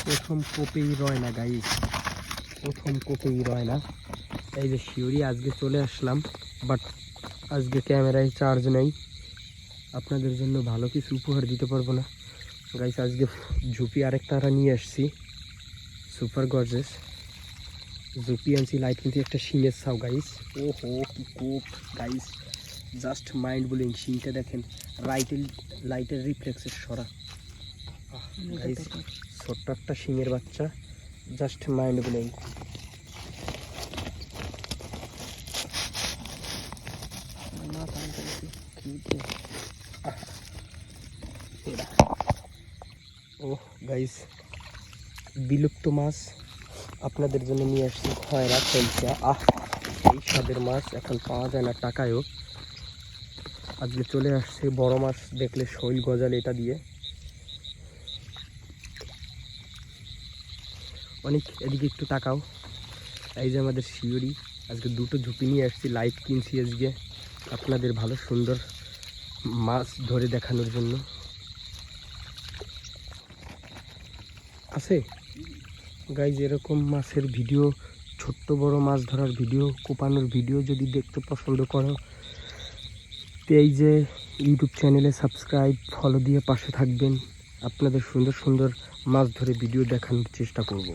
প্রথম কোপেই রয় না গাইস, প্রথম কোপেই রয় না। এই যে শিউরি আজকে চলে আসলাম, বাট আজকে ক্যামেরায় চার্জ নেই, আপনাদের জন্য ভালো কিছু উপহার দিতে পারবো না গাইস। আজকে ঝুপি আরেকটা নিয়ে আসছি, সুপার গর্জেস ঝুপি আনছি, লাইট কিন্তু একটা শিঙের ছাও গাইস। ও হো কি কোপ গাইস, জাস্ট মাইন্ড ব্লোয়িং। শিংটা দেখেন, লাইটের রিফ্লেক্সের সরা গাইস, ছোট্ট একটা শিঙের বাচ্চা, জাস্ট মাইন্ড ব্লোয়িং। ও গাইস, বিলুপ্ত মাছ আপনাদের জন্য নিয়ে আসছি, খয়রা খলসা। এই স্বাদের মাছ এখন পাওয়া যায় না টাকায়ও। আজকে চলে আসছে, বড় মাছ দেখলে শৈল গজাল এটা দিয়ে অনেক। এদিকে একটু তাকাও, এই যে আমাদের শিউরি, আজকে দুটো ঝুপি নিয়ে আসছি, লাইট কিনছি আজকে আপনাদের ভালো সুন্দর মাছ ধরে দেখানোর জন্য। আছে গাইজ এরকম মাছের ভিডিও, ছোট্ট বড় মাছ ধরার ভিডিও, কোপানোর ভিডিও যদি দেখতে পছন্দ করো, তো এই যে ইউটিউব চ্যানেলে সাবস্ক্রাইব ফলো দিয়ে পাশে থাকবেন, আপনাদের সুন্দর সুন্দর মাছ ধরে ভিডিও দেখানোর চেষ্টা করব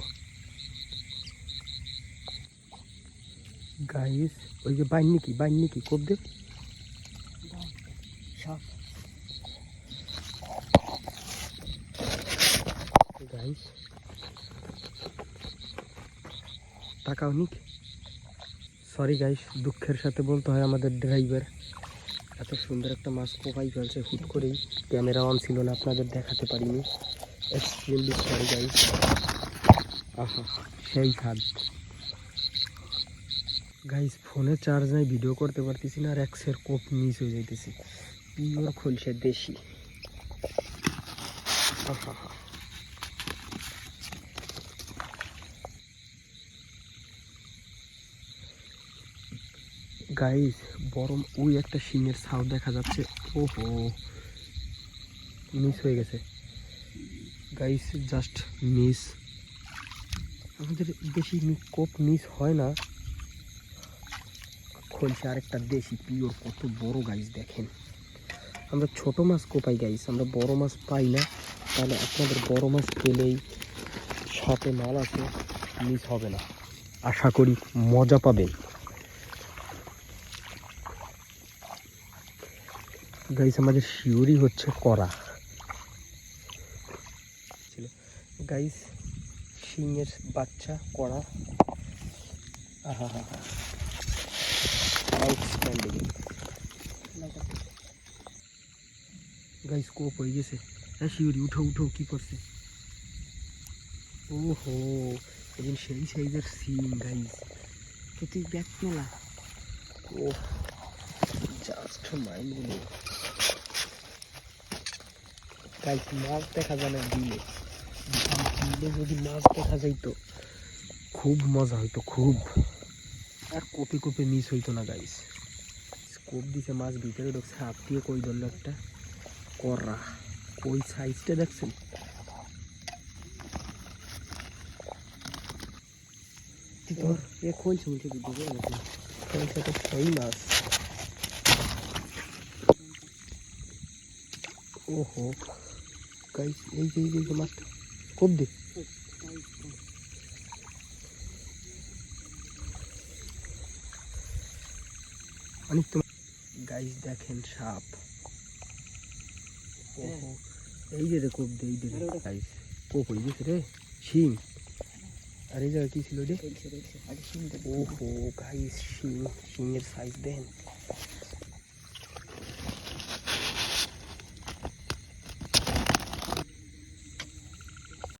গাইজ। ওই যে বাইন নাকি কোপ দে গাইজ, টাকাও নিক। সরি গাইস, দুঃখের সাথে বলতে হয় আমাদের ড্রাইভার এত সুন্দর একটা মাছ কোপাই ফেলছে হুট করেই, ক্যামেরা অন ছিল না, আপনাদের দেখাতে পারিনি, এক্সট্রিমলি সরি গাইস। আহা সেই স্বাদ গাইস, ফোনে চার্জ নাই, ভিডিও করতে পারতেছি না, আর এক্সের কোপ মিস হয়ে যাইতেছি, পিওর খলসে দেশি। আহা গাইস, বরং ওই একটা শিঙের ছাউ দেখা যাচ্ছে। ওহো, মিস হয়ে গেছে গাইস, জাস্ট মিস। আমাদের বেশি কোপ মিস হয় না, খলসে আরেকটা দেশি পিওর, কত বড় গাইস দেখেন। আমরা ছোট মাছ কোপাই গাইস, আমরা বড় মাছ পাই না, তাহলে আপনাদের বড় মাছ পেলেই সাথে মাল আছে, মিস হবে না, আশা করি মজা পাবেন গাইস। আমাদের শিউরি হচ্ছে করা গাইস, শিঙের বাচ্চা করা। আহা হা হা, আউটস্ট্যান্ডিং গাইস, কোপ হয়ে গেছে। হ্যাঁ শিউরি, উঠো উঠো, কি করছে? ওহো, এদিন সেই সাইজের সিং গাইস, তুই ব্যাক মেলা। ও জাস্ট মাইন্ড ব্লোয়িং গাইস, মাছ দেখা যায় না দিলে, দিলে যদি মাছ দেখা যাইতো খুব মজা হইতো, খুব। আর কোপে কোপে মিস হইতো না গাইস। স্কোপ দিছে, মাছ ভিতরে ঢুকছে, হাত দিয়ে কই ধরলো একটা করা, ওই সাইজটা দেখছেন? তোর এ খোলছে মুখে দিতে খোলছে তো সেই মাছ। ওহো গাইস, এই যে মাছটা কোপ দে। অনেক তো গাইস দেখেন সাপ। ওহো, এই যে রে কোপ দে, এই যে গাইস কোপ হয়ে গেছে রে, শিং। আর এই জায়গায় কি ছিল রে? ওহো গাইস, শিঙের সাইজ দেন,